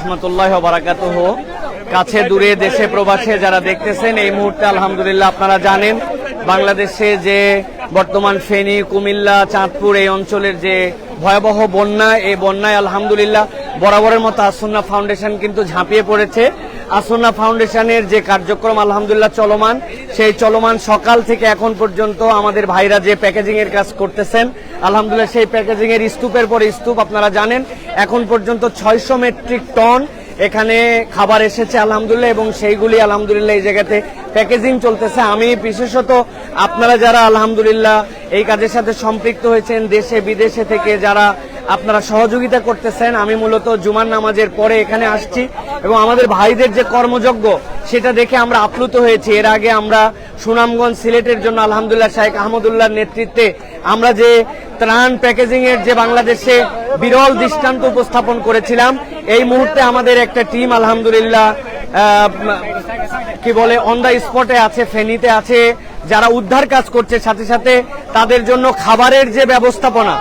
রাহমাতুল্লাহি ওয়া বারাকাতুহু। কাছে দূরে দেশে প্রবাসে যারা দেখতেছেন এই মুহূর্তে আলহামদুলিল্লাহ আপনারা জানেন বাংলাদেশে যে বর্তমান ফেনী, কুমিল্লা, চাঁদপুর এই অঞ্চলের যে ভয়াবহ বন্যা, এই বন্যায় আলহামদুলিল্লাহ বরাবরের মতো আসুন্নাহ ফাউন্ডেশন কিন্তু ঝাঁপিয়ে পড়েছে। আসুন্নাহ ফাউন্ডেশনের যে কার্যক্রম আলহামদুলিল্লাহ চলমান, সেই চলমান সকাল থেকে এখন পর্যন্ত আমাদের ভাইরা যে প্যাকেজিং এর কাজ করতেছেন আলহামদুলিল্লাহ সেই প্যাকেজিং এর স্তূপের পরে স্তূপ আপনারা জানেন এখন পর্যন্ত 600 মেট্রিক টন এখানে খাবার এসেছে আলহামদুলিল্লাহ, এবং সেইগুলি আলহামদুলিল্লাহ এই জায়গাতে প্যাকেজিং চলতেছে। আমি বিশেষত আপনারা যারা আলহামদুলিল্লাহ এই কাজের সাথে সম্পৃক্ত হয়েছেন দেশে বিদেশে থেকে যারা আপনারা সহযোগিতা করতেছেন, আমি মূলত জুমার নামাজের পরে এখানে আসছি এবং আমাদের ভাইদের যে কর্মযজ্ঞ সেটা দেখে আমরা আপ্লুত হয়েছি। এর আগে আমরা সুনামগঞ্জ সিলেটের জন্য আলহামদুলিল্লাহ শেখ আহমদুল্লাহর নেতৃত্বে আমরা যে ত্রাণ প্যাকেজিং এর যে বাংলাদেশে বিরল দৃষ্টান্ত উপস্থাপন করেছিলাম, এই মুহূর্তে আমাদের একটা টিম আলহামদুলিল্লাহ কি বলে অন দা স্পটে আছে, ফেনীতে আছে, যারা উদ্ধার কাজ করছে, সাথে সাথে তাদের জন্য খাবারের যে ব্যবস্থাপনা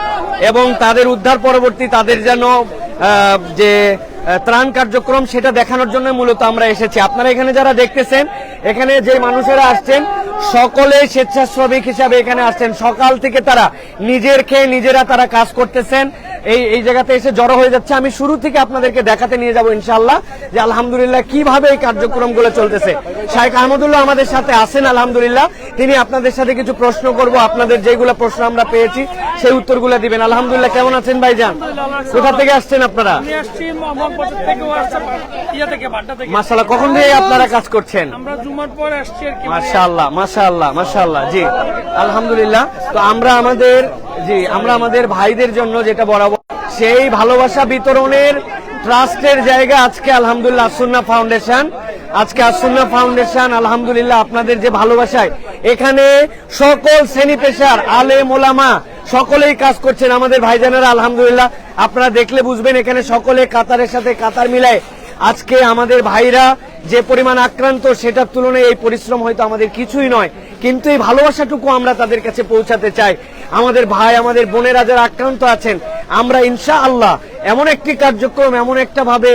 এবং তাদের উদ্ধার পরবর্তী তাদের যেন যে ত্রাণ কার্যক্রম সেটা দেখানোর জন্য মূলত আমরা এসেছি। আপনারা এখানে যারা দেখতেছেন এখানে যে মানুষেরা আসছেন সকলে স্বেচ্ছাশ্রমিক হিসাবে এখানে আসছেন। সকাল থেকে তারা নিজের খেয়ে নিজেরা তারা কাজ করতেছেন, এই জায়গাতে এসে জড়ো হয়ে যাচ্ছে। আমি শুরু থেকে আপনাদেরকে দেখাতে নিয়ে যাব ইনশাআল্লাহ যে আলহামদুলিল্লাহ কিভাবে এই কার্যক্রমগুলো চলতেছে। শেখ আহমদুল্লাহ আমাদের সাথে আছেন আলহামদুলিল্লাহ, তিনি আপনাদের সাথে কিছু প্রশ্ন করব, আপনাদের যেগুলো প্রশ্ন আমরা পেয়েছি সেই উত্তরগুলো দিবেন। আলহামদুলিল্লাহ, কেমন আছেন ভাইজান? কোথা থেকে আসছেন আপনারা? মাশাআল্লাহ, কখন থেকে আপনারা কাজ করছেন? মাশাআল্লাহ মাশাআল্লাহ মাশাআল্লাহ। জি আলহামদুলিল্লাহ। তো আমরা আমাদের ভাইদের জন্য যেটা বরাবর সেই ভালোবাসা বিতরণের ট্রাস্টের জায়গা আজকে আলহামদুলিল্লাহ আসুন্নাহ ফাউন্ডেশন। আজকে আসুন্নাহ ফাউন্ডেশন আলহামদুলিল্লাহ আপনাদের যে ভালোবাসায় এখানে সকল শ্রেণী পেশার আলেম ওলামা সকলেই কাজ করছেন। আমাদের ভাইজানেরা আলহামদুলিল্লাহ আপনারা দেখলে বুঝবেন এখানে সকলে কাতারের সাথে কাতার মিলায় আজকে আমাদের ভাইরা যে পরিমাণ আক্রান্ত সেটার তুলনায় এই পরিশ্রম হয়তো আমাদের কিছুই নয়, কিন্তু এই ভালোবাসাটুকু আমরা তাদের কাছে পৌঁছাতে চাই। আমাদের ভাই আমাদের বোনেরা যারা আক্রান্ত আছেন আমরা ইনশাআল্লাহ এমন একটি কার্যক্রম এমন একটা ভাবে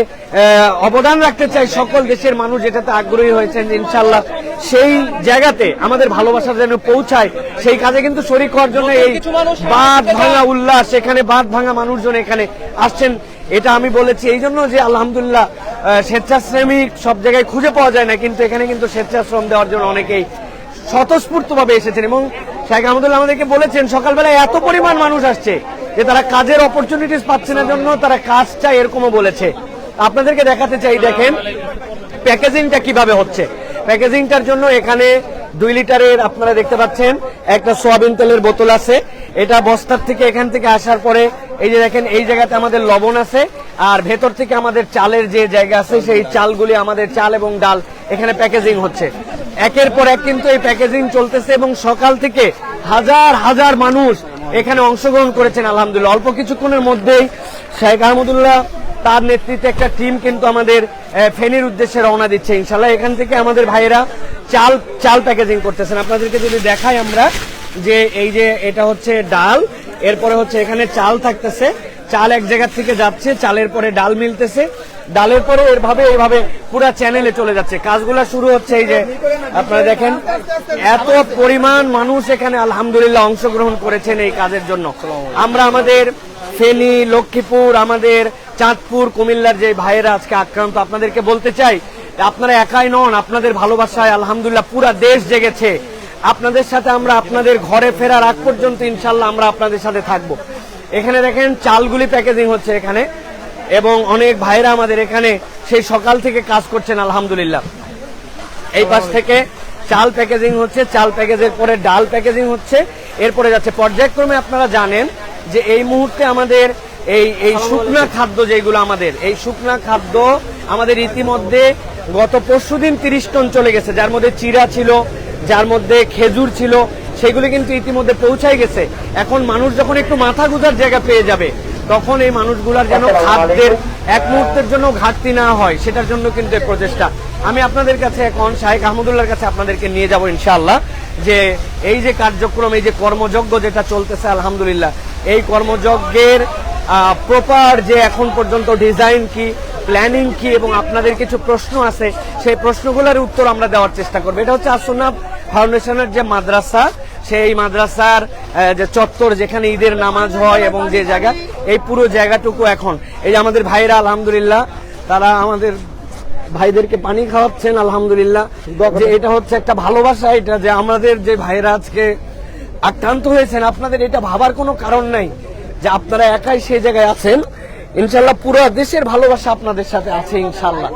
অবদান রাখতে চাই, সকল দেশের মানুষ যেটাতে আগ্রহী হয়েছেন ইনশাআল্লাহ সেই জায়গাতে আমাদের ভালোবাসা যেন পৌঁছায় সেই কাজে কিন্তু শরীক হওয়ার জন্য এই বাঁধ ভাঙা উল্লাস, এখানে বাঁধ ভাঙা মানুষজন এখানে আসছেন। এটা আমি বলেছি এই জন্য যে আলহামদুলিল্লাহ স্বেচ্ছাশ্রমিক সব জায়গায় খুঁজে পাওয়া যায় না, কিন্তু এখানে কিন্তু স্বেচ্ছাশ্রম দেওয়ার জন্য অনেকেই স্বতঃস্ফূর্ত ভাবে এসেছেন। এবং শেখ আহমদুল্লাহ আমাদেরকে বলেছেন সকালবেলায় এত পরিমাণ মানুষ আসছে যে তারা কাজের অপরচুনিটিস পাচ্ছে না, জন্য তারা কাজ চায়, এরকমও বলেছে। আপনাদেরকে দেখাতে চাই, দেখেন প্যাকেজিংটা কিভাবে হচ্ছে। প্যাকেজিংটার জন্য এখানে 2 লিটারের আপনারা দেখতে পাচ্ছেন একটা সোয়াবিন তেলের বোতল আছে, এটা বস্তার থেকে এখান থেকে আসার পরে এই যে দেখেন এই জায়গাতে আমাদের লবণ আছে, আর ভেতর থেকে আমাদের চালের যে জায়গা আছে সেই চালগুলি আমাদের চাল এবং ডাল এখানে প্যাকেজিং হচ্ছে। একের পর এক কিন্তু এই প্যাকেজিং চলতেছে এবং সকাল থেকে হাজার হাজার মানুষ এখানে অংশগ্রহণ করেছেন আলহামদুলিল্লাহ। অল্প কিছুক্ষণের মধ্যেই শেখ আহমদুল্লাহ তার নেতৃত্বে একটা টিম কিন্তু আমাদের ফেনীর উদ্দেশ্যে রওনা দিচ্ছে ইনশাআল্লাহ। এখান থেকে আমাদের ভাইয়েরা চাল প্যাকেজিং করতেছেন। আপনাদেরকে যদি দেখাই আমরা যে এই যে এটা হচ্ছে ডাল, এরপরে হচ্ছে এখানে চাল থাকতেছে, চাল এক জায়গা থেকে যাচ্ছে, চালের পরে ডাল মিলতেছে, ডালের পরে এইভাবে পুরা চ্যানেলে চলে যাচ্ছে। কাজগুলা শুরু হচ্ছে এই যে আপনারা দেখেন এত পরিমাণ মানুষ এখানে আলহামদুলিল্লাহ অংশগ্রহণ করেছেন এই কাজের জন্য। আমরা আমাদের ফেনী, লক্ষ্মীপুর, আমাদের চাঁদপুর, কুমিল্লার যে ভাইয়েরা আজকে আক্রান্ত আপনাদেরকে বলতে চাই আপনারা একাই নন, আপনাদের ভালোবাসায় আলহামদুলিল্লাহ পুরা দেশ জেগেছে। আপনাদের সাথে আমরা আপনাদের ঘরে ফেরার আগ পর্যন্ত ইনশাআল্লাহ আমরা আপনাদের সাথে থাকবো। এখানে দেখেন চালগুলি প্যাকেজিং হচ্ছে এখানে, এবং অনেক ভাইরা আমাদের এখানে সেই সকাল থেকে কাজ করছেন আলহামদুলিল্লাহ। এই পাশ থেকে চাল প্যাকেজিং হচ্ছে, চাল প্যাকেজের পরে ডাল প্যাকেজিং হচ্ছে, এরপরে যাচ্ছে পর্যায়ক্রমে। আপনারা জানেন যে এই মুহূর্তে আমাদের এই শুকনা খাদ্য যেগুলো আমাদের এই শুকনা খাদ্য আমাদের ইতিমধ্যে গত পরশুদিন 30 টন চলে গেছে, যার মধ্যে চিড়া ছিল, যার মধ্যে খেজুর ছিল, সেগুলি কিন্তু ইতিমধ্যে পৌঁছাই গেছে। এখন মানুষ যখন একটু মাথা গুঁজার জায়গা পেয়ে যাবে তখন এই মানুষগুলার যেন খাদ্যের এক মুহূর্তের জন্য ঘাটতি না হয় সেটার জন্য কিন্তু এই প্রচেষ্টা। আমি আপনাদের কাছে এখন শেখ আহমদুল্লাহর কাছে আপনাদেরকে নিয়ে যাব ইনশাআল্লাহ, যে এই যে কার্যক্রম এই যে কর্মযজ্ঞ যেটা চলতেছে আলহামদুলিল্লাহ এই কর্মযজ্ঞের প্রপার যে এখন পর্যন্ত ডিজাইন কি প্ল্যানিং কি এবং আপনাদের কিছু প্রশ্ন আছে সেই প্রশ্নগুলোর উত্তর আমরা দেওয়ার চেষ্টা করবো। এটা হচ্ছে আসুন্নাহ ফাউন্ডেশনের যে মাদ্রাসা, সেই মাদ্রাসার যে চত্বর যেখানে ঈদের নামাজ হয় এবং যে জায়গা, এই পুরো জায়গাটুকু এখন এই যে আমাদের ভাইরা আলহামদুলিল্লাহ তারা আমাদের ভাইদেরকে পানি খাওয়াচ্ছেন আলহামদুলিল্লাহ। যে এটা হচ্ছে একটা ভালোবাসা, এটা যে আমাদের যে ভাইরা আজকে আক্রান্ত হয়েছেন, আপনাদের এটা ভাবার কোনো কারণ নাই যে আপনারা একাই সেই জায়গায় আছেন। ইনশাল্লাহ পুরো দেশের ভালোবাসা আপনাদের সাথে আছে ইনশাল্লাহ।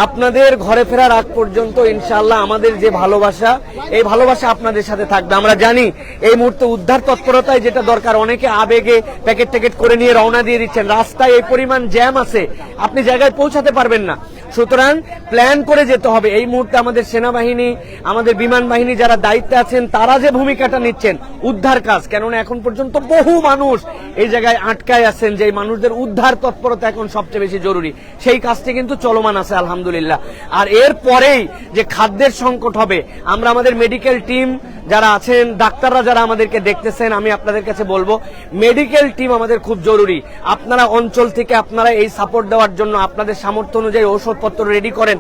আপনাদের ঘরে ফেরার আগ পর্যন্ত ইনশাআল্লাহ আমাদের যে ভালোবাসা, এই ভালোবাসা আপনাদের সাথে থাকবে। আমরা জানি এই মুহূর্তে উদ্ধার তৎপরতায় যেটা দরকার, অনেকে আবেগে প্যাকেট ট্যাকেট করে নিয়ে রওনা দিয়ে দিচ্ছেন, রাস্তায় এই পরিমাণ জ্যাম আছে আপনি জায়গায় পৌঁছাতে পারবেন না। সুতরাং প্ল্যান করে যেতে হবে। এই মুহূর্তে আমাদের সেনাবাহিনী, আমাদের বিমান বাহিনী যারা দায়িত্বে আছেন, তারা যে ভূমিকাটা নিচ্ছেন উদ্ধার কাজ, কেননা এখন পর্যন্ত বহু মানুষ এই জায়গায় আটকায় আছেন, যে মানুষদের উদ্ধার তৎপরতা এখন সবচেয়ে বেশি জরুরি, সেই কাজটি কিন্তু চলমান আছে আলহামদুলিল্লাহ। আর এর পরেই যে খাদ্যের সংকট হবে, আমরা আমাদের মেডিকেল টিম যারা আছেন, ডাক্তাররা যারা আমাদেরকে দেখতেছেন, আমি আপনাদের কাছে বলবো মেডিকেল টিম আমাদের খুব জরুরি। আপনারা অঞ্চল থেকে আপনারা এই সাপোর্ট দেওয়ার জন্য আপনাদের সামর্থ্য অনুযায়ী ঔষধপত্র রেডি করেন।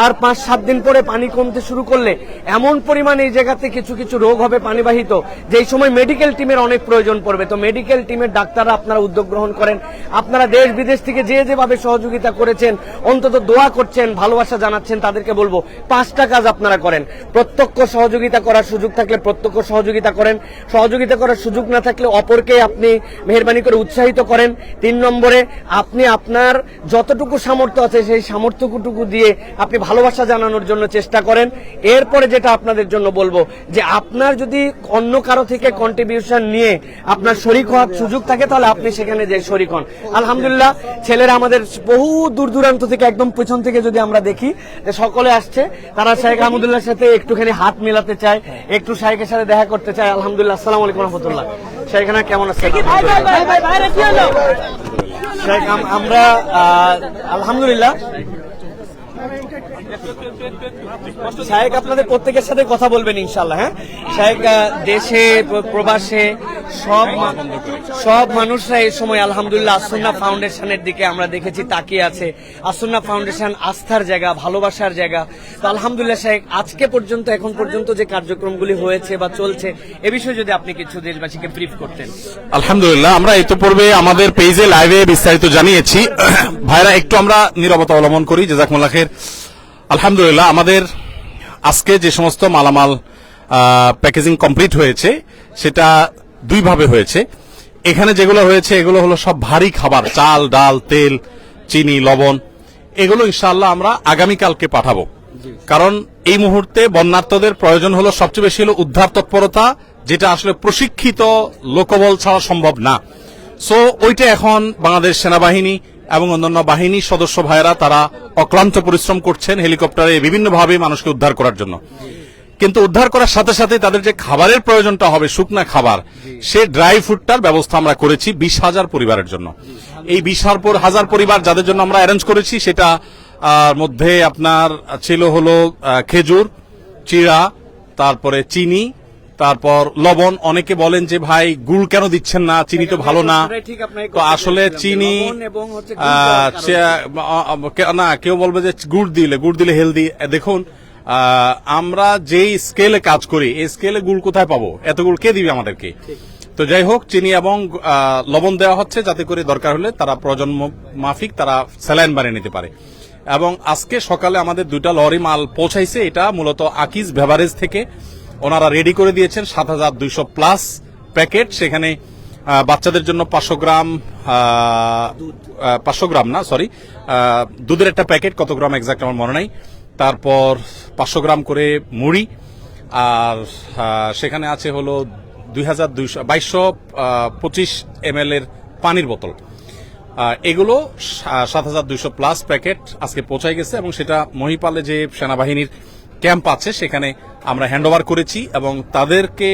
আর 5-7 দিন পরে পানি কমতে শুরু করলে এমন পরিমাণ এই জায়গাতে কিছু কিছু রোগ হবে পানিবাহিত, যেই সময় মেডিকেল টিমের অনেক প্রয়োজন পড়বে। তো মেডিকেল টিমের ডাক্তাররা আপনারা উদ্যোগ গ্রহণ করেন। আপনারা দেশ বিদেশ থেকে যে যেভাবে সহযোগিতা করেছেন, অন্তত দোয়া করছেন, ভালোবাসা জানাচ্ছেন, তাদেরকে বলবো 5টা কাজ আপনারা করেন। প্রত্যক্ষ সহযোগিতা করার সুযোগ থাকলে প্রত্যক্ষ সহযোগিতা করেন, সহযোগিতা করার সুযোগ না থাকলে অপরকে আপনি মেহেরবানি করে উৎসাহিত করেন। 3 নম্বরে আপনি আপনার যতটুকু সামর্থ্য আছে সেই সামর্থ্যটুকু দিয়ে আপনি ভালোবাসা জানানোর জন্য চেষ্টা করেন। এরপরে যেটা আপনাদের জন্য বলবো যে আপনার যদি অন্য কারো থেকে কন্ট্রিবিউশন নিয়ে আপনার শরীক হওয়ার সুযোগ থাকে, তাহলে আপনি সেখানে যে শরীক হন। আলহামদুলিল্লাহ ছেলেরা আমাদের বহু দূর দূরান্ত থেকে, একদম পেছন থেকে যদি আমরা দেখি যে সকলে আসছে, তারা শাহেখ আহমদুল্লাহর সাথে একটুখানি হাত মিলাতে চায়, একটু শাহেখের সাথে দেখা করতে চায়। আলহামদুলিল্লাহ, আসসালামু আলাইকুম রহমতুল্লাহ। শাহেখানা কেমন আছেন? শাহেখ আমরা আলহামদুলিল্লাহ। শাহেখ আপনাদের প্রত্যেকের সাথে কথা বলবেন ইনশাআল্লাহ। হ্যাঁ শাহেখ, দেশে প্রবাসে সব মানুষরা এই সময় আলহামদুলিল্লাহ আসুন্নাহ ফাউন্ডেশনের দিকে আমরা দেখেছি তাকিয়ে আছে। আসুন্নাহ ফাউন্ডেশন আস্থার জায়গা, ভালোবাসার জায়গা। তো আলহামদুলিল্লাহ শাহেখ, আজকে পর্যন্ত, এখন পর্যন্ত যে কার্যক্রমগুলি হয়েছে বা চলছে, এ বিষয়ে যদি আপনি কিছু দেশবাসীকে ব্রিফ করতেন। আলহামদুলিল্লাহ, আমরা ইতিপূর্বে আমাদের পেজে লাইভে বিস্তারিত জানিয়েছি। ভাইরা একটু আমরা নীরবতা অবলম্বন করি, জাযাকুমুল্লাহ খাইর। আলহামদুলিল্লাহ, আমাদের আজকে যে সমস্ত মালামাল প্যাকেজিং কমপ্লিট হয়েছে সেটা 2 ভাবে হয়েছে। এখানে যেগুলো হয়েছে এগুলো হলো সব ভারী খাবার, চাল, ডাল, তেল, চিনি, লবণ। এগুলো ইনশাআল্লাহ আমরা আগামীকালকে পাঠাবো, কারণ এই মুহূর্তে বন্যার্তদের প্রয়োজন হলো সবচেয়ে বেশি হলো উদ্ধার তৎপরতা, যেটা আসলে প্রশিক্ষিত লোকবল ছাড়া সম্ভব না। সো ওইটা এখন বাংলাদেশ সেনাবাহিনী এবং অন্যান্য বাহিনীর সদস্য ভাইয়েরা তারা অক্লান্ত পরিশ্রম করছেন হেলিকপ্টারে বিভিন্নভাবে মানুষকে উদ্ধার করার জন্য। কিন্তু উদ্ধার করার সাথে সাথে তাদের যে খাবারের প্রয়োজনটা হবে, শুকনা খাবার, সে ড্রাই ফুডটার ব্যবস্থা আমরা করেছি 20,000 পরিবারের জন্য। এই 20,000 পরিবার যাদের জন্য আমরা অ্যারেঞ্জ করেছি, সেটা মধ্যে আপনার ছিল হলো খেজুর, চিড়া, তারপরে চিনি, তারপর লবণ। অনেকে বলেন যে ভাই গুড় কেন দিচ্ছেন না, চিনি তো ভালো না। তো আসলে চিনি না, কেউ বলবে যে গুড় দিলে হেলদি। দেখুন, আমরা যেই স্কেলে কাজ করি, এই স্কেলে গুড় কোথায় পাবো? এত গুড় কে দিবে আমাদেরকে? তো যাই হোক, চিনি এবং লবণ দেওয়া হচ্ছে যাতে করে দরকার হলে তারা প্রয়োজন মাফিক তারা স্যালাইন বানিয়ে নিতে পারে। এবং আজকে সকালে আমাদের 2টা লরি মাল পৌঁছাইছে। এটা মূলত আকিজ বেভারেজ থেকে ওনারা রেডি করে দিয়েছেন 7,200+ প্যাকেট। সেখানে বাচ্চাদের জন্য 500 গ্রাম না, সরি, দুধের একটা প্যাকেট, কত গ্রাম এক্সাক্ট আমার মনে নাই। তারপর 500 গ্রাম করে মুড়ি, আর সেখানে আছে হলো 2225 ml এর পানির বোতল। এগুলো 7,200+ প্যাকেট আজকে পৌঁছায় গেছে, এবং সেটা মহিপালে যে সেনাবাহিনীর ক্যাম্প আছে সেখানে আমরা হ্যান্ডওভার করেছি, এবং তাদেরকে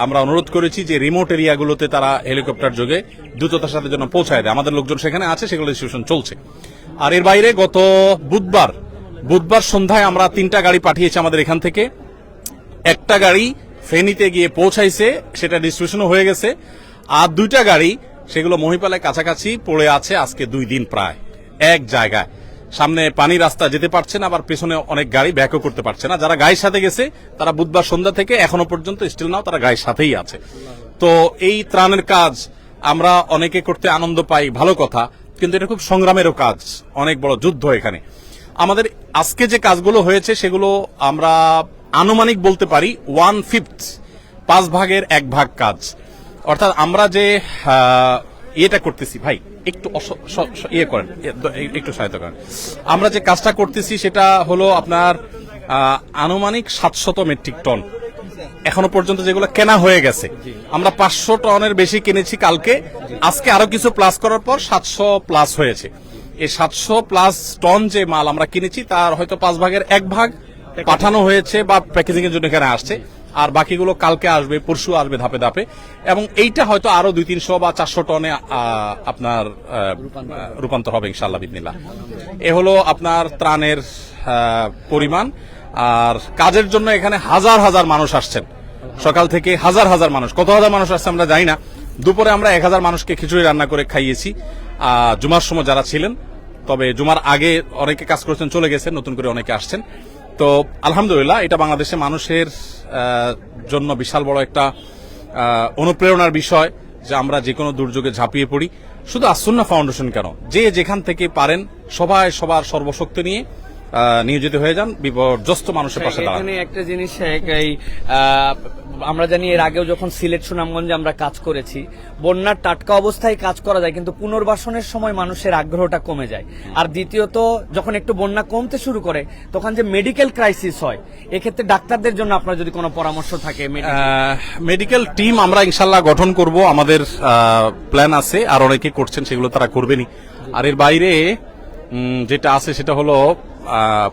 আমরা অনুরোধ করেছি যে রিমোট এরিয়াগুলোতে তারা হেলিকপ্টার যোগে দ্রুততার সাথে যেন পৌঁছায় দেয়। আমাদের লোকজন সেখানে আছে, সেগুলো ডিস্ট্রিবিউশন চলছে। আর এর বাইরে গত বুধবার সন্ধ্যায় আমরা 3টা গাড়ি পাঠিয়েছি আমাদের এখান থেকে। একটা গাড়ি ফেনীতে গিয়ে পৌঁছাইছে, সেটা ডিস্ট্রিবিউশনও হয়ে গেছে। আর 2টা গাড়ি সেগুলো মহিপালের কাছাকাছি পড়ে আছে আজকে 2 দিন প্রায় এক জায়গায়। সামনে পানি রাস্তা যেতে পারছে না, আবার পেছনে অনেক গাড়ি ব্যাকও করতে পারছে না। যারা গাড়ির সাথে গেছে তারা বুধবার সন্ধ্যা থেকে এখনো পর্যন্ত স্টিল নাও তারা গাড়ির সাথেই আছে। তো এই ত্রাণের কাজ আমরা অনেকে করতে আনন্দ পাই, ভালো কথা, কিন্তু এটা খুব সংগ্রামেরও কাজ, অনেক বড় যুদ্ধ এখানে। আমাদের আজকে যে কাজগুলো হয়েছে সেগুলো আমরা আনুমানিক বলতে পারি 1/5, 5 ভাগের 1 ভাগ কাজ। অর্থাৎ আমরা যে ইয়েটা করতেছি, ভাই একটু ইয়ে করেন, একটু সহায়তা করেন। আমরা যে কাজটা করতেছি সেটা হলো আপনার আনুমানিক 700 মেট্রিক টন এখনো পর্যন্ত যেগুলো কেনা হয়ে গেছে। আমরা 500 টনের বেশি কিনেছি কালকে, আজকে আরো কিছু প্লাস করার পর 700 প্লাস হয়েছে। এই 700 প্লাস টন যে মাল আমরা কিনেছি তার হয়তো 5 ভাগের 1 ভাগ পাঠানো হয়েছে বা প্যাকেজিং এর জন্য এখানে আসছে, আর বাকিগুলো কালকে আসবে, পরশু আসবে ধাপে ধাপে, এবং এইটা হয়তো আরো 200-300 বা 400 টনে আপনার রূপান্তর হবে ইনশাআল্লাহ বিদিনিল্লাহ। এ হলো আপনার ত্রাণের পরিমাণ। আর কাজের জন্য এখানে হাজার হাজার মানুষ আসছেন, সকাল থেকে হাজার হাজার মানুষ, কত হাজার মানুষ আসছে আমরা জানি না। দুপুরে আমরা 1000 মানুষকে খিচুড়ি রান্না করে খাইয়েছি জুমার সময় যারা ছিলেন, তবে জুমার আগে অনেকে কাজ করেছেন চলে গেছেন, নতুন করে অনেকে আসছেন। তো আলহামদুলিল্লাহ এটা বাংলাদেশের মানুষের জন্য বিশাল বড় একটা অনুপ্রেরণার বিষয় যে আমরা যে কোনো দুর্যোগে ঝাঁপিয়ে পড়ি। শুধু আসুন্নাহ ফাউন্ডেশন কেন, যে যেখান থেকে পারেন সবাই সবার সর্বশক্তি নিয়ে নিয়োজিত হয়ে যান বিপর্যস্ত মানুষের পাশে দাঁড়ান। এখানে একটা জিনিস আমরা জানি এর আগেও যখন সিলেট সুনামগঞ্জে আমরা কাজ করেছি, বন্যার টাটকা অবস্থায় কাজ করা যায়, কিন্তু পুনর্বাসনের সময় মানুষের আগ্রহটা কমে যায়। আর দ্বিতীয়ত যখন একটু বন্যা কমতে শুরু করে তখন যে মেডিকেল ক্রাইসিস হয়, এক্ষেত্রে ডাক্তারদের জন্য আপনার যদি কোনো পরামর্শ থাকে। মেডিকেল টিম আমরা ইনশাল্লাহ গঠন করব, আমাদের প্ল্যান আছে, আর অনেকে করছেন, সেগুলো তারা করবেনই। আর এর বাইরে যেটা আছে সেটা হলো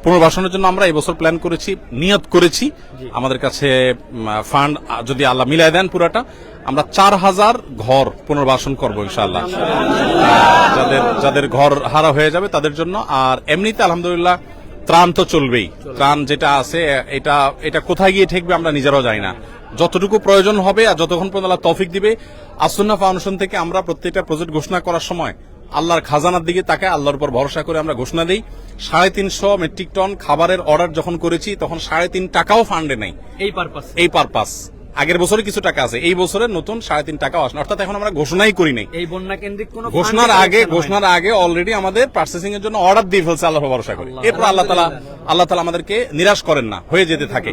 পুনর্বাসনের জন্য আমরা এবছর প্ল্যান করেছি, নিয়ত করেছি, আমাদের কাছে ফান্ড যদি আল্লাহ মিলাই দেন পুরাটা, আমরা 4000 ঘর পুনর্বাসন করবো ইনশাআল্লাহ, যাদের ঘর হারা হয়ে যাবে তাদের জন্য। আর এমনিতে আলহামদুলিল্লাহ ত্রাণ তো চলবেই, ত্রাণ যেটা আছে এটা কোথায় গিয়ে ঠেকবে আমরা নিজেরাও জানি না। যতটুকু প্রয়োজন হবে আর যতক্ষণ পর্যন্ত আল্লাহ তৌফিক দিবে, আসুন্নাহ ফাউন্ডেশন থেকে আমরা প্রত্যেকটা প্রজেক্ট ঘোষণা করার সময় আল্লাহর খাজানার দিকে তাকায়, আল্লাহর উপর ভরসা করে আমরা ঘোষণা দিই। 350 মেট্রিক টন খাবারের অর্ডার যখন করেছি তখন 3.5 টাকাও ফান্ডে নেই এই পারপাস। আগের বছরে কিছু টাকা আছে, এই বছরের নতুন 3.5 টাকাও আসে, অর্থাৎ এখন আমরা ঘোষণাই করি নাই। এই বন্যা কেন্দ্রিক কোনো ঘোষণার আগে অলরেডি আমাদের প্রসেসিং এর জন্য অর্ডার দিয়ে ফেলছে আল্লাহর ভরসা করে। এরপর আল্লাহ তাআলা আমাদেরকে নিরাশ করেন না, হয়ে যেতে থাকে।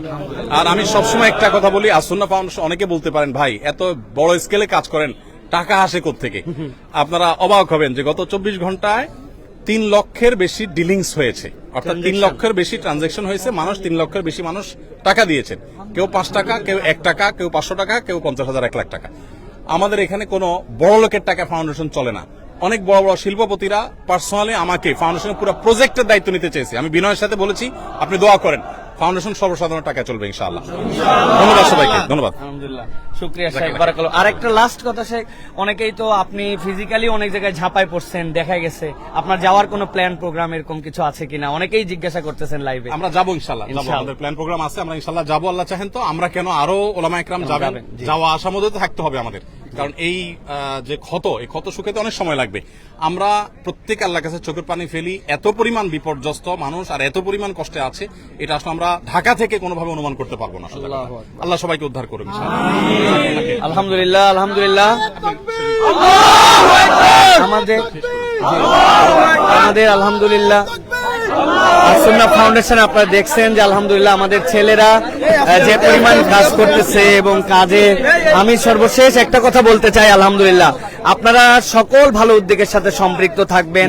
আর আমি সবসময় একটা কথা বলি, আসুন্নাহ ফাউন্ডেশন, অনেকে বলতে পারেন ভাই এত বড় স্কেলে কাজ করেন, টাকা আসে কোত্থেকে? আপনারা অবাক হবেন যে গত 24 ঘন্টায় 3 লক্ষের বেশি ডিলিংস হয়েছে, অর্থাৎ 3 লক্ষের বেশি ট্রানজাকশন হয়েছে। মানুষ 3 লক্ষের বেশি মানুষ টাকা দিয়েছেন, কেউ 5 টাকা, কেউ 1 টাকা, কেউ 500 টাকা, কেউ 50,000, 1 লাখ টাকা। আমাদের এখানে কোনো বড় লোকের টাকা ফাউন্ডেশন চলে না। অনেক বড় বড় শিল্পপতিরা পার্সোনালি আমাকে ফাউন্ডেশনের পুরো প্রজেক্টের দায়িত্ব নিতে চেয়েছে। আমি বিনয়ের সাথে বলেছি আপনি দোয়া করেন, ফাউন্ডেশন সর্বসাধারণ টাকা চলবে ইনশাআল্লাহ। ধন্যবাদ সবাইকে, ধন্যবাদ। আলহামদুলিল্লাহ, শুকরিয়া শেখ, বারাকাল্লাহ। আরেকটা লাস্ট কথা শেখ, অনেকেই তো আপনি ফিজিক্যালি অনেক জায়গায় ঝাঁপায় পড়ছেন, দেখা গেছে আপনার যাওয়ার কোনো প্ল্যান প্রোগ্রাম এরকম কিছু আছে কিনা, অনেকেই জিজ্ঞাসা করতেছেন লাইভে। আমরা যাবো ইনশাআল্লাহ, আমাদের প্ল্যান প্রোগ্রাম আছে, আমরা ইনশাআল্লাহ যাবো, আল্লাহ চাহেন তো। আমরা কেন, আরো ওলামা ইকরাম যাবেন, যাওয়া আসার মধ্যে থাকতে হবে আমাদের, কারণ এই যে এই ক্ষত শুকাতে অনেক সময় লাগবে। আমরা প্রত্যেক আল্লাহর কাছে চোখের পানি ফেলি, এত পরিমাণ বিপর্যস্ত মানুষ আর এত পরিমাণ কষ্টে আছে, এটা আসলে আমরা ঢাকা থেকে কোনোভাবে অনুমান করতে পারবো না। আল্লাহ সবাইকে উদ্ধার করুন আলহামদুলিল্লাহ। আলহামদুলিল্লাহ, আমাদের আলহামদুলিল্লাহ আসুন্নাহ ফাউন্ডেশন আপনারা দেখছেন যে আলহামদুলিল্লাহ আমাদের ছেলেরা যে পরিমাণ কাজ করতেছে এবং কাজে আমি সর্বশেষ একটা কথা বলতে চাই, আলহামদুলিল্লাহ আপনারা সকল ভালো উদ্যোগের সাথে সম্পৃক্ত থাকবেন,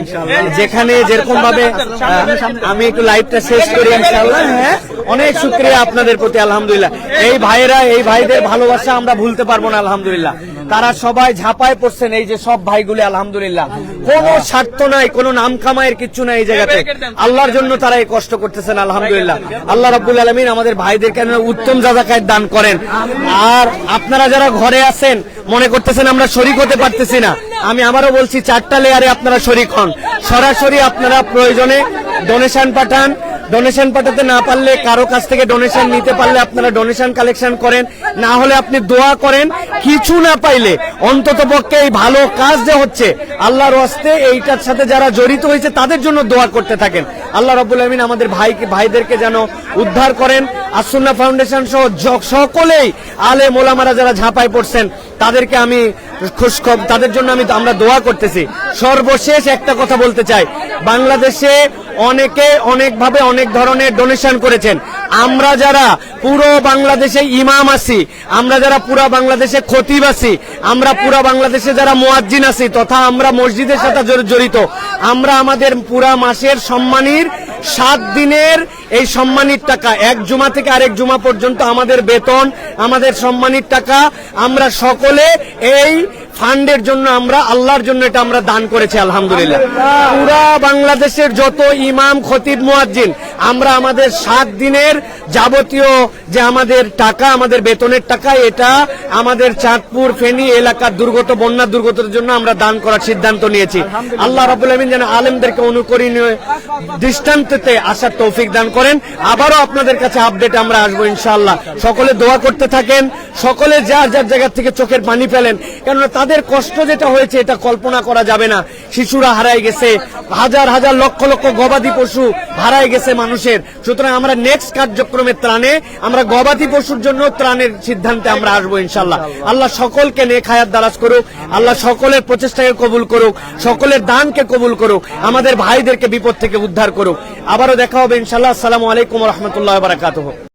যেখানে যেরকম ভাবে আমি একটু লাইভটা শেষ করি ইনশাআল্লাহ। হ্যাঁ, অনেক শুকরিয়া আপনাদের প্রতি, আলহামদুলিল্লাহ। এই ভাইদের ভালোবাসা আমরা ভুলতে পারবো না, আলহামদুলিল্লাহ। তারা সবাই ঝাঁপায় পড়ছেন, এই যে সব ভাইগুলি আলহামদুলিল্লাহ কোনো স্বার্থ নাই, কোনো নাম কামাইয়ের কিচ্ছু নাই এই জায়গাতে, আল্লাহর জন্য তারা এই কষ্ট করতেছেন আলহামদুলিল্লাহ। আল্লাহ রাব্বুল আলামিন আমাদের ভাইদেরকে উত্তম যাজাকাত দান করেন। আর আপনারা যারা ঘরে আছেন মনে করতেছেন আমরা শরীক হতে পারতেছি না, আমি আবারও বলছি 4টা লেয়ারে আপনারা শরীক হন। সরাসরি আপনারা প্রয়োজনে ডোনেশন পাঠান, ডোনেশন পাঠাতে না পারলে, কারো কাছ থেকে ডোনেশন নিতে পারলে আপনারা ডোনেশন কালেকশন করেন, না হলে আপনি দোয়া করেন। কিছু না পাইলে অন্তত পক্ষে এই ভালো কাজ যে হচ্ছে আল্লাহর ওয়াস্তে এইটার সাথে যারা জড়িত হয়েছে তাদের জন্য দোয়া করতে থাকেন। আল্লাহ রাব্বুল আমিন আমাদের ভাইদেরকে যেন উদ্ধার করেন। আসুন্নাহ ফাউন্ডেশন সহ সকলেই আলেম ওলামারা যারা ঝাঁপায় পড়ছেন তাদেরকে আমি তাদের জন্য আমরা দোয়া করতেছি। সর্বশেষ একটা কথা বলতে চাই, বাংলাদেশে অনেকে অনেকভাবে অনেক ধরনের ডোনেশন করেছেন। আমরা যারা পুরো বাংলাদেশে ইমাম আছি, আমরা যারা পুরো বাংলাদেশে খতিব আছি, আমরা পুরো বাংলাদেশে যারা মুয়াজ্জিন আছি তথা আমরা মসজিদের সাথে জড়িত, আমরা আমাদের পুরা মাসের সম্মানীর 7 দিনের এই সম্মানির টাকা, এক জুমা থেকে আরেক জুমা পর্যন্ত আমাদের বেতন, আমাদের সম্মানির টাকা আমরা সকলে এই ফান্ডের জন্য, আমরা আল্লাহর জন্য এটা আমরা দান করেছি আলহামদুলিল্লাহ। পুরা বাংলাদেশের যত ইমাম খতিব মুয়াজ্জিন আমরা আমাদের 7 দিনের যাবতীয় যে আমাদের টাকা, আমাদের বেতনের টাকা, এটা আমাদের চাঁদপুর ফেনী এলাকার বন্যা দুর্গতদের জন্য আমরা দান করার সিদ্ধান্ত নিয়েছি। আল্লাহ রাব্বুল আমিন যেন আলেমদেরকে অনুকরণীয় দৃষ্টান্ততে আসার তৌফিক দান করেন। আবারও আপনাদের কাছে আপডেট আমরা আসবো ইনশাআল্লাহ। সকলে দোয়া করতে থাকেন, সকলে যার যার জায়গা থেকে চোখের পানি ফেলেন, কেননা তাদের কষ্ট যেটা হয়েছে এটা কল্পনা করা যাবে না। শিশুরা হারায় গেছে, হাজার হাজার লক্ষ লক্ষ গবাদি পশু হারায় গেছে মানুষের। সুতরাং আমরা নেক্সট কার্যক্রমের ত্রাণে আমরা গবাদি পশুর জন্য ত্রাণের সিদ্ধান্তে আমরা আসবো ইনশাআল্লাহ। আল্লাহ সকলকে নেক হায়াত দারাজ করুক, আল্লাহ সকলের প্রচেষ্টাকে কবুল করুক, সকলের দানকে কবুল করুক, আমাদের ভাইদেরকে বিপদ থেকে উদ্ধার করুক। আবারও দেখা হবে ইনশাআল্লাহ। আসসালামু আলাইকুম ওয়া রাহমাতুল্লাহি ওয়া বারাকাতুহু।